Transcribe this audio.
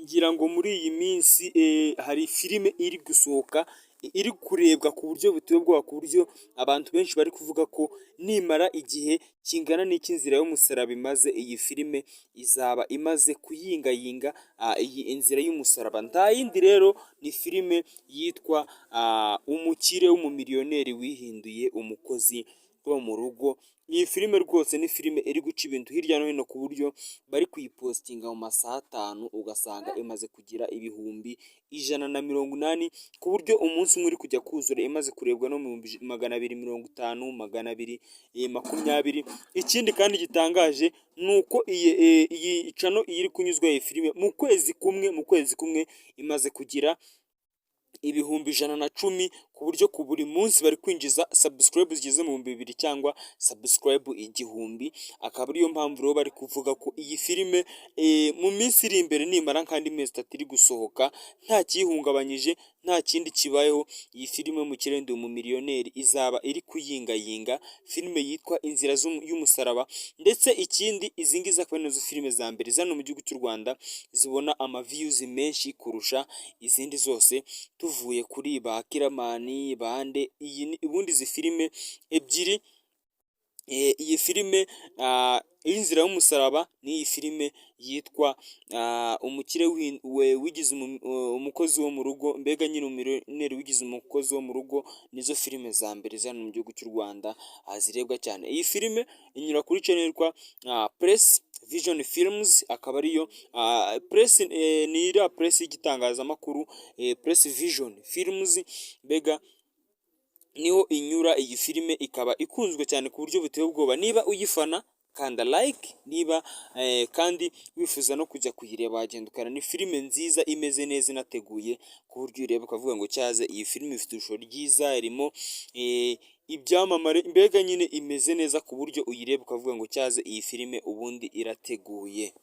ngira ngo muri iyi minsi hari filime iri gusohoka iri kurebwa ku buryo buteye ubwoba, ku buryo abantu benshi bari kuvuga ko nimara igihe kingana n'icy'inzira y'umusaraba imaze, iyi filime izaba imaze kuyingayinga iyi inzira y'umusaraba. Nta yindi rero ni filime yitwa umukire w'umumiliyoneri wihinduye umukozi wo mu rugo. Iyi filime rwose ni filime iri guca ibintu hirya no hino, ku buryo bari kuyipositinga mu masaha 5 ugasanga imaze kugira ibihumbi 180, ku buryo umunsi umwe uri kujya kuzura imaze kurebwa no mu 250, 220. Ikindi kandi gitangaje ni uko iyi cano iri kunyuzwa iyi filime mu kwezi kumwe imaze kugira ibihumbi 110, ku buryo ku buri munsi bari kwinjiza subscribe zigeze mu 2000 cyangwa subscribe 1000. Akaba ariyo mpamvu rero bari kuvuga ko iyi filime mu minsi iri imbere nimara kandi mezi 3 iri gusohoka nta kiyihungabanyije, nta kindi kibayeho, iyi filime mu kirende umumiliyoneri izaba iri kuyingayinga, filime yitwa inzira y'umusaraba. Ndetse ikindi, izi ngizi akaba ari nazo filime za mbere zano mu gihugu cy'u Rwanda zibona ama views menshi kurusha izindi zose, tuvuye kuri ba Kiramani bande. Ubundi izi filime ebyiri, iyi filime y'inzira y'umusaraba n'iyi filime yitwa umukire wigize umukozi wo mu rugo, mbega nyine umumiliyoneri wigize umukozi wo mu rugo, nizo filime za mbere zano mu gihugu cy'u Rwanda zirebwa cyane. Iyi filime inyura kuri channel yitwa Press Vision Films, akaba ariyo Press ni iriya Press y'igitangazamakuru, Press Vision Films, mbega niho inyura iyi filime, ikaba ikunzwe cyane ku buryo buteye ubwoba. Niba uyifana kanda like, niba kandi wifuza no kujya kuyireba wagenda ukana. Ni filime nziza imeze neza inateguye ku buryo ureba ukavuga ngo cyaze iyi filime ifite ishusho ryiza, irimo ibyamamare, mbega nyine imeze neza ku buryo uyireba ukavuga ngo cyaze iyi filime ubundi irateguye.